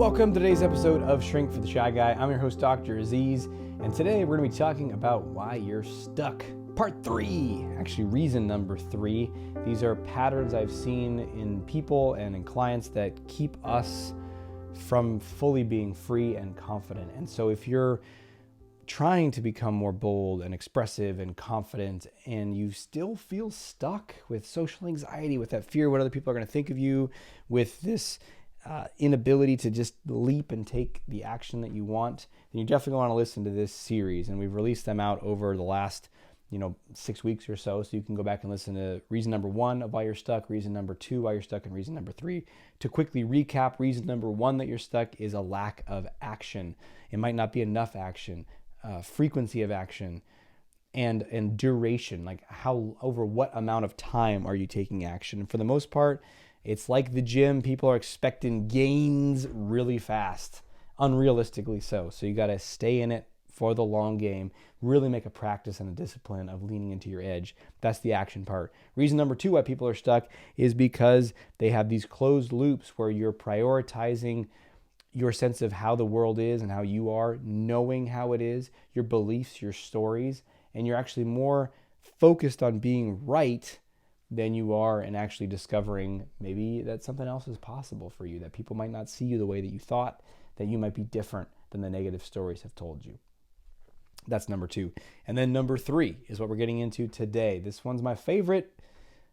Welcome to today's episode of Shrink for the Shy Guy. I'm your host, Dr. Aziz, and today we're going to be talking about why you're stuck. Part 3, actually reason number 3. These are patterns I've seen in people and in clients that keep us from fully being free and confident. And so if you're trying to become more bold and expressive and confident, and you still feel stuck with social anxiety, with that fear what other people are going to think of you, with this inability to just leap and take the action that you want, then you definitely want to listen to this series. And we've released them out over the last 6 weeks or so you can go back and listen to reason number 1 of why you're stuck, reason number 2 why you're stuck, and reason number 3. To quickly recap, reason number 1 that you're stuck is a lack of action. It might not be enough action, frequency of action, and duration, like how, over what amount of time are you taking action. And for the most part, it's like the gym. People are expecting gains really fast, unrealistically so. So you got to stay in it for the long game, really make a practice and a discipline of leaning into your edge. That's the action part. Reason number 2 why people are stuck is because they have these closed loops where you're prioritizing your sense of how the world is and how you are, knowing how it is, your beliefs, your stories, and you're actually more focused on being right than you are in actually discovering maybe that something else is possible for you, that people might not see you the way that you thought, that you might be different than the negative stories have told you. That's number 2. And then number 3 is what we're getting into today. This one's my favorite.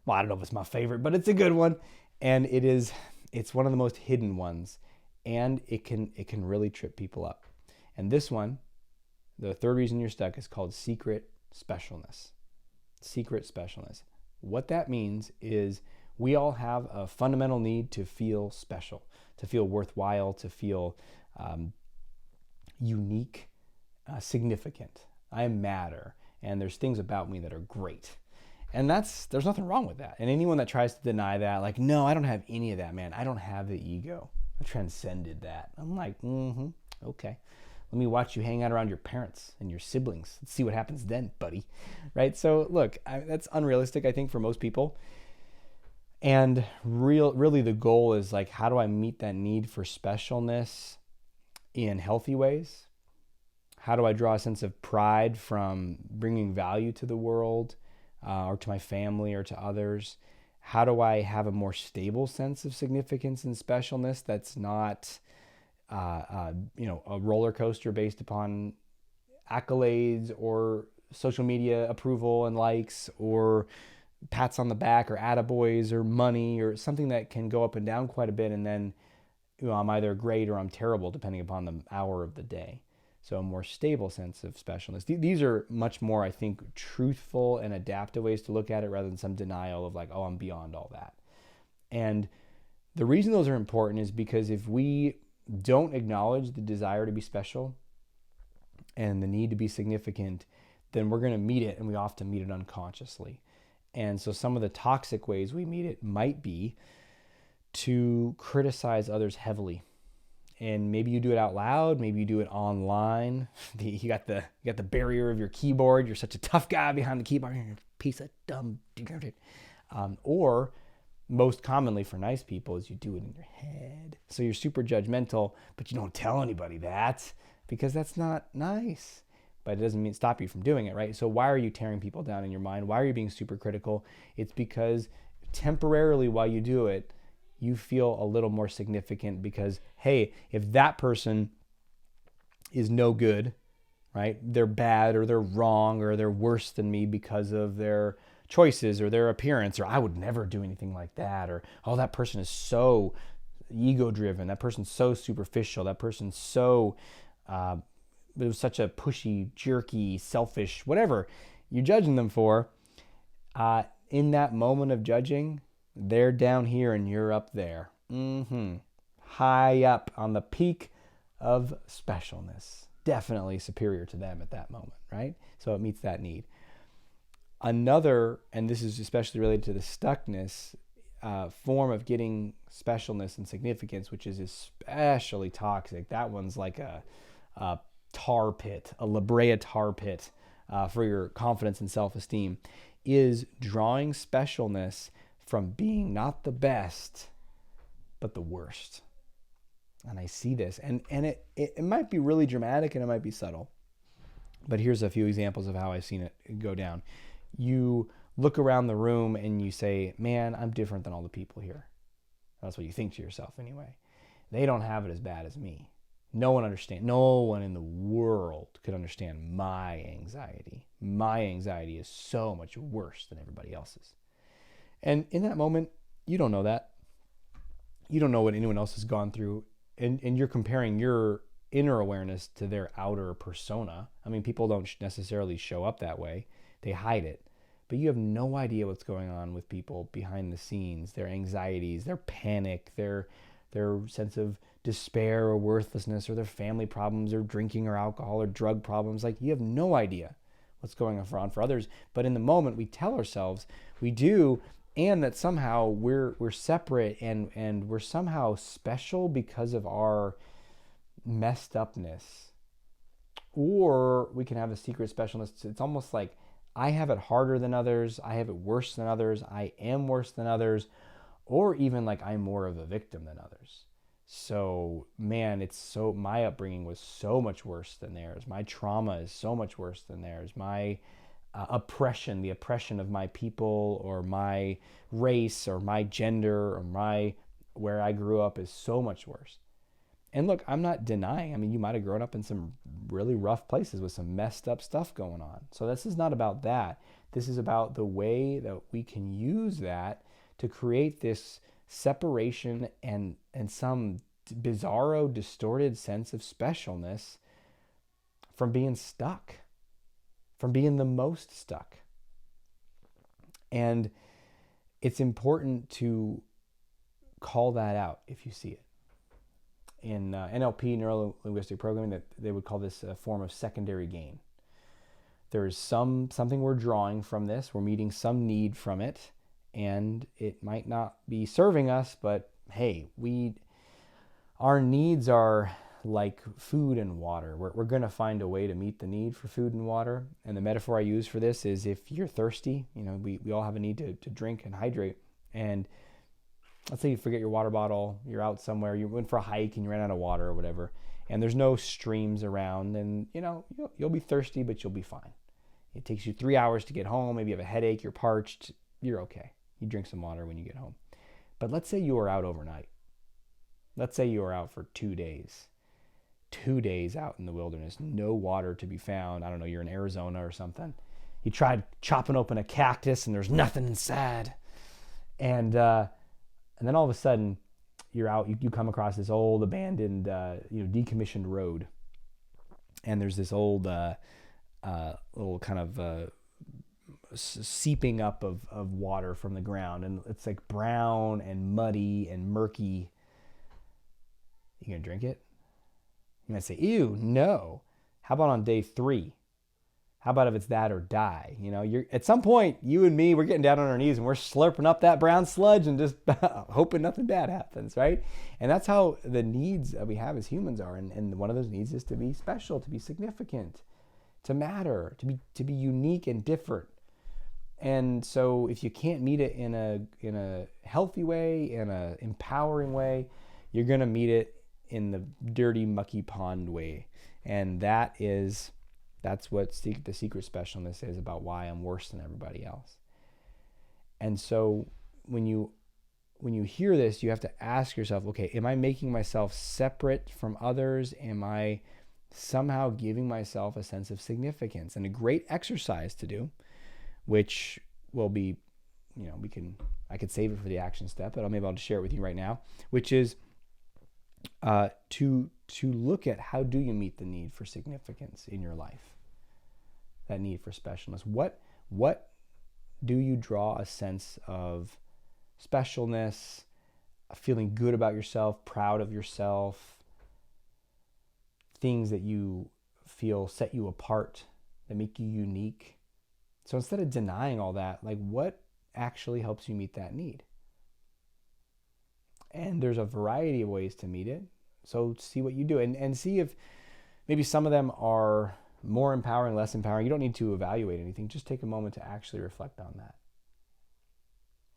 Well, I don't know if it's my favorite, but it's a good one. And it's one of the most hidden ones. And it can really trip people up. And this one, the third reason you're stuck, is called secret specialness. Secret specialness. What that means is we all have a fundamental need to feel special, to feel worthwhile, to feel unique, significant. I matter, and there's things about me that are great. And there's nothing wrong with that. And anyone that tries to deny that, like, no, I don't have any of that, man. I don't have the ego. I transcended that. I'm like, okay. Let me watch you hang out around your parents and your siblings. Let's see what happens then, buddy. Right? So look, that's unrealistic, I think, for most people. And really the goal is like, how do I meet that need for specialness in healthy ways? How do I draw a sense of pride from bringing value to the world or to my family or to others? How do I have a more stable sense of significance and specialness that's not a roller coaster based upon accolades or social media approval and likes or pats on the back or attaboys or money or something that can go up and down quite a bit, and then I'm either great or I'm terrible depending upon the hour of the day. So a more stable sense of specialness. These are much more, I think, truthful and adaptive ways to look at it rather than some denial of like, oh, I'm beyond all that. And the reason those are important is because if we don't acknowledge the desire to be special and the need to be significant, then we're going to meet it, and we often meet it unconsciously. And so some of the toxic ways we meet it might be to criticize others heavily. And maybe you do it out loud, maybe you do it online. You got the barrier of your keyboard. You're such a tough guy behind the keyboard. You're a piece of dumb. Or most commonly for nice people is you do it in your head. So you're super judgmental, but you don't tell anybody that because that's not nice. But it doesn't stop you from doing it, right? So why are you tearing people down in your mind? Why are you being super critical? It's because temporarily while you do it, you feel a little more significant because, hey, if that person is no good, right? They're bad or they're wrong or they're worse than me because of their choices or their appearance, or I would never do anything like that, or oh, that person is so ego driven, that person's so superficial, that person's so it was such a pushy, jerky, selfish, whatever you're judging them for. In that moment of judging, they're down here and you're up there, high up on the peak of specialness, definitely superior to them at that moment, right? So it meets that need. Another, and this is especially related to the stuckness, form of getting specialness and significance, which is especially toxic. That one's like a tar pit, a La Brea tar pit for your confidence and self-esteem, is drawing specialness from being not the best, but the worst. And I see this, and it might be really dramatic and it might be subtle. But here's a few examples of how I've seen it go down. You look around the room and you say, man, I'm different than all the people here. That's what you think to yourself anyway. They don't have it as bad as me. No one in the world could understand my anxiety. My anxiety is so much worse than everybody else's. And in that moment, you don't know that. You don't know what anyone else has gone through. And you're comparing your inner awareness to their outer persona. I mean, people don't necessarily show up that way. They hide it. But you have no idea what's going on with people behind the scenes, their anxieties, their panic, their sense of despair or worthlessness, or their family problems, or drinking or alcohol or drug problems. Like, you have no idea what's going on for others. But in the moment, we tell ourselves we do, and that somehow we're separate and we're somehow special because of our messed upness. Or we can have a secret specialness. It's almost like, I have it harder than others, I have it worse than others, I am worse than others, or even like I'm more of a victim than others. So, man, my upbringing was so much worse than theirs. My trauma is so much worse than theirs. My oppression, the oppression of my people or my race or my gender or where I grew up is so much worse. And look, I'm not denying, I mean, you might have grown up in some really rough places with some messed up stuff going on. So this is not about that. This is about the way that we can use that to create this separation and some bizarro, distorted sense of specialness from being stuck, from being the most stuck. And it's important to call that out if you see it. In NLP, neuro-linguistic programming, that they would call this a form of secondary gain. There is something we're drawing from this. We're meeting some need from it, and it might not be serving us, but hey, our needs are like food and water. We're going to find a way to meet the need for food and water. And the metaphor I use for this is, if you're thirsty, we all have a need to drink and hydrate. And let's say you forget your water bottle, you're out somewhere, you went for a hike and you ran out of water or whatever, and there's no streams around, and you'll be thirsty, but you'll be fine. It takes you 3 hours to get home, maybe you have a headache, you're parched, you're okay. You drink some water when you get home. But let's say you were out overnight. Let's say you were out for 2 days. 2 days out in the wilderness, no water to be found. I don't know, you're in Arizona or something. You tried chopping open a cactus and there's nothing inside. And then all of a sudden, you're out, you come across this old abandoned, decommissioned road. And there's this old little kind of seeping up of water from the ground. And it's like brown and muddy and murky. You gonna drink it? You might say, ew, no. How about on day 3? How about if it's that or die? You're at some point, you and me, we're getting down on our knees and we're slurping up that brown sludge and just hoping nothing bad happens, right? And that's how the needs that we have as humans are. And one of those needs is to be special, to be significant, to matter, to be unique and different. And so if you can't meet it in a healthy way, in a empowering way, you're gonna meet it in the dirty, mucky pond way. And that's what the secret specialness is about, why I'm worse than everybody else. And so when you hear this, you have to ask yourself, okay, am I making myself separate from others? Am I somehow giving myself a sense of significance? And a great exercise to do, which will be, I could save it for the action step, but I'm able to share it with you right now, which is to look at, how do you meet the need for significance in your life? That need for specialness. What do you draw a sense of specialness, feeling good about yourself, proud of yourself, things that you feel set you apart, that make you unique? So instead of denying all that, like, what actually helps you meet that need? And there's a variety of ways to meet it. So see what you do and see if maybe some of them are more empowering, less empowering. You don't need to evaluate anything. Just take a moment to actually reflect on that.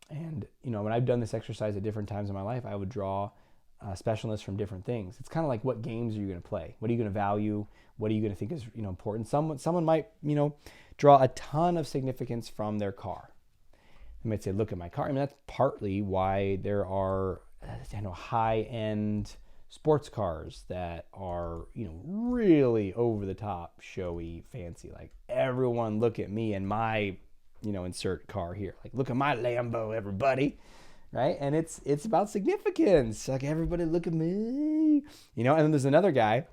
And, when I've done this exercise at different times in my life, I would draw specialness from different things. It's kind of like, what games are you going to play? What are you going to value? What are you going to think is important? Someone might draw a ton of significance from their car. They might say, look at my car. I mean, that's partly why there are high-end sports cars that are really over the top, showy, fancy. Like, everyone look at me and my insert car here. Like, look at my Lambo, everybody. Right? And it's about significance. Like, everybody look at me. And then there's another guy.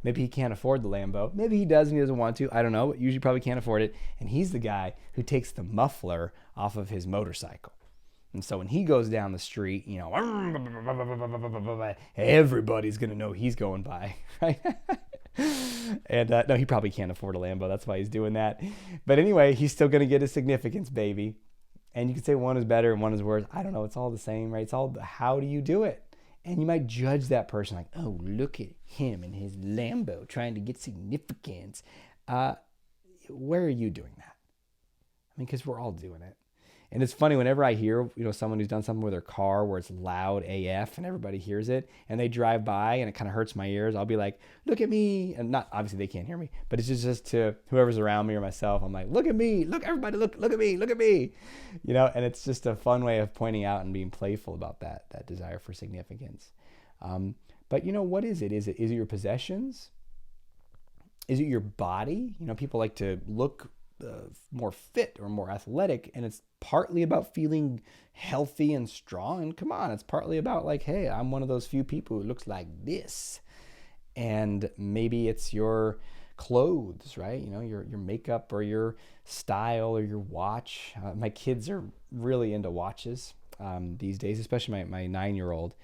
Maybe he can't afford the Lambo. Maybe he does and he doesn't want to. I don't know. But usually probably can't afford it. And he's the guy who takes the muffler off of his motorcycle. And so when he goes down the street, everybody's going to know he's going by, right? And no, he probably can't afford a Lambo. That's why he's doing that. But anyway, he's still going to get his significance, baby. And you can say one is better and one is worse. I don't know. It's all the same, right? It's all how do you do it? And you might judge that person like, oh, look at him and his Lambo trying to get significance. Where are you doing that? I mean, because we're all doing it. And it's funny whenever I hear, someone who's done something with their car where it's loud AF and everybody hears it and they drive by and it kind of hurts my ears. I'll be like, look at me. And not, obviously they can't hear me, but it's just to whoever's around me or myself. I'm like, look at me. Look, everybody, look at me. Look at me. And it's just a fun way of pointing out and being playful about that desire for significance. But what is it? Is it your possessions? Is it your body? People like to look more fit or more athletic, and it's partly about feeling healthy and strong. And come on, it's partly about like, hey, I'm one of those few people who looks like this. And maybe it's your clothes, right? Your makeup or your style or your watch. My kids are really into watches these days, especially my 9-year-old.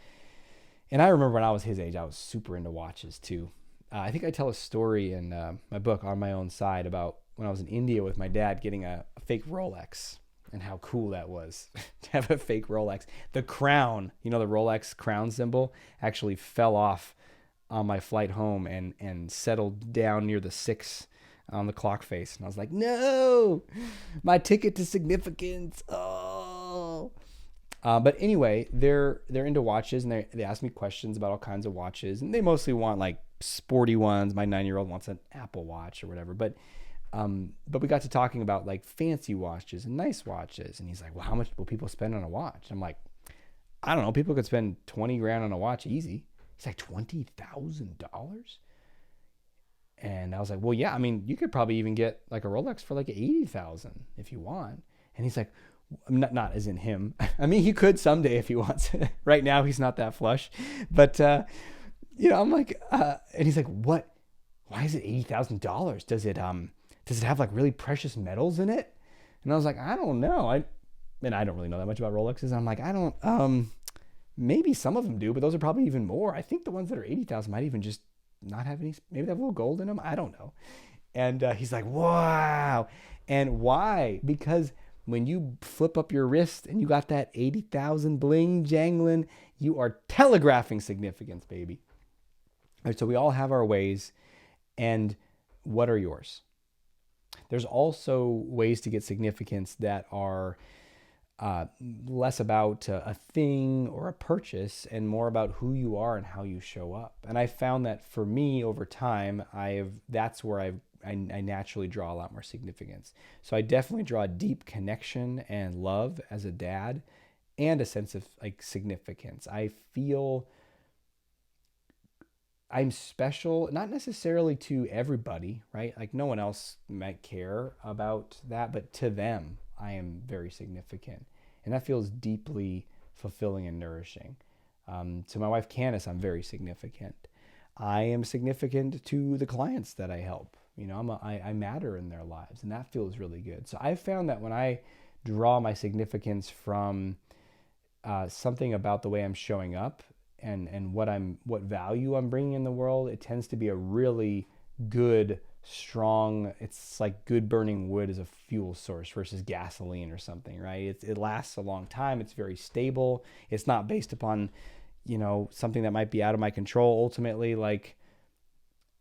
And I remember when I was his age, I was super into watches too. I think I tell a story in my book, On My Own Side, about when I was in India with my dad getting a fake Rolex and how cool that was to have a fake Rolex. The crown, the Rolex crown symbol actually fell off on my flight home and settled down near the 6 on the clock face. And I was like, no, my ticket to significance. Oh. But anyway, they're into watches, and they ask me questions about all kinds of watches, and they mostly want like sporty ones. My 9-year-old wants an Apple Watch or whatever, but we got to talking about like fancy watches and nice watches, and he's like, well, how much will people spend on a watch? I'm like, I don't know. People could spend 20 grand on a watch easy. He's like, $20,000? And I was like, well, yeah, I mean, you could probably even get like a Rolex for like 80,000 if you want. And he's like, not as in him. I mean, he could someday if he wants. Right now, he's not that flush. But, I'm like, and he's like, what? Why is it $80,000? Does it have like really precious metals in it? And I was like, I don't know. I don't really know that much about Rolexes. I'm like, I don't, maybe some of them do, but those are probably even more. I think the ones that are 80,000 might even just not have any, maybe they have a little gold in them. I don't know. And he's like, wow. And why? Because when you flip up your wrist and you got that 80,000 bling jangling, you are telegraphing significance, baby. All right, so we all have our ways. And what are yours? There's also ways to get significance that are less about a thing or a purchase and more about who you are and how you show up. And I found that for me over time, that's where I naturally draw a lot more significance. So I definitely draw a deep connection and love as a dad and a sense of like significance. I feel I'm special, not necessarily to everybody, right? Like no one else might care about that, but to them, I am very significant. And that feels deeply fulfilling and nourishing. To my wife, Candace, I'm very significant. I am significant to the clients that I help. I matter in their lives, and that feels really good. So I found that when I draw my significance from something about the way I'm showing up and what value I'm bringing in the world, it tends to be a really good, strong, it's like good burning wood as a fuel source versus gasoline or something, right? It lasts a long time. It's very stable. It's not based upon, something that might be out of my control ultimately, like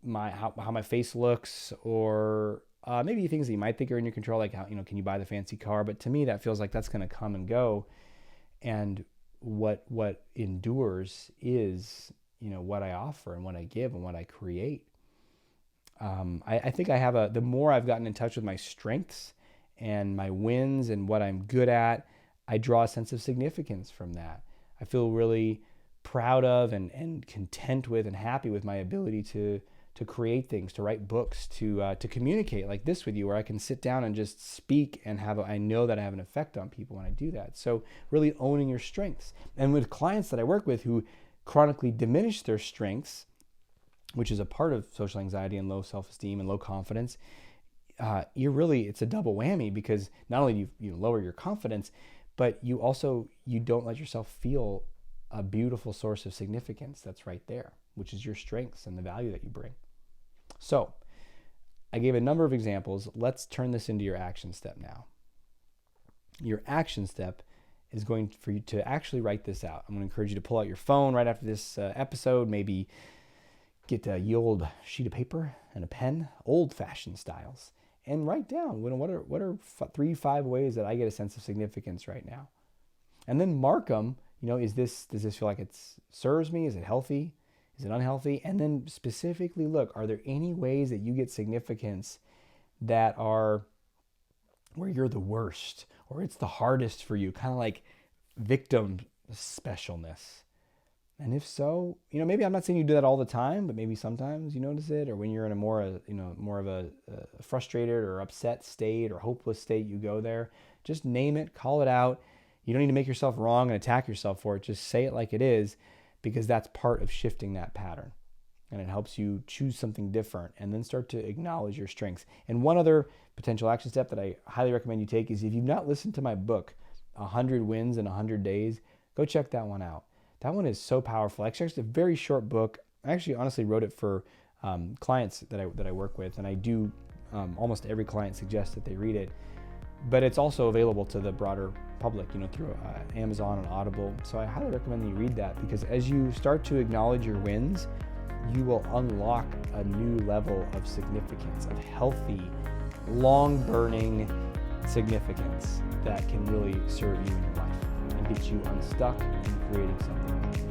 how my face looks, or maybe things that you might think are in your control, like how, can you buy the fancy car? But to me, that feels like that's going to come and go. And what endures is, what I offer and what I give and what I create. I think the more I've gotten in touch with my strengths and my wins and what I'm good at, I draw a sense of significance from that. I feel really proud of and content with and happy with my ability to create things, to write books, to communicate like this with you, where I can sit down and just speak and I know that I have an effect on people when I do that. So really owning your strengths. And with clients that I work with who chronically diminish their strengths, which is a part of social anxiety and low self-esteem and low confidence, it's a double whammy, because not only do you lower your confidence, but you don't let yourself feel a beautiful source of significance that's right there, which is your strengths and the value that you bring. So I gave a number of examples. Let's turn this into your action step now. Your action step is going for you to actually write this out. I'm going to encourage you to pull out your phone right after this episode, maybe get a old sheet of paper and a pen, old-fashioned styles, and write down what are 3-5 ways that I get a sense of significance right now. And then mark them. Does this feel like it serves me? Is it healthy? Is it unhealthy? And then specifically look, are there any ways that you get significance that are where you're the worst or it's the hardest for you, kind of like victim specialness? And if so, maybe I'm not saying you do that all the time, but maybe sometimes you notice it, or when you're in a more of a frustrated or upset state or hopeless state, you go there. Just name it, call it out. You don't need to make yourself wrong and attack yourself for it. Just say it like it is, because that's part of shifting that pattern. And it helps you choose something different and then start to acknowledge your strengths. And one other potential action step that I highly recommend you take is, if you've not listened to my book, 100 Wins in 100 Days, go check that one out. That one is so powerful. Actually, it's a very short book. I actually honestly wrote it for clients that I work with, and I do almost every client suggest that they read it. But it's also available to the broader public, through Amazon and Audible. So I highly recommend that you read that, because as you start to acknowledge your wins, you will unlock a new level of significance, of healthy, long-burning significance that can really serve you in your life and get you unstuck and creating something new.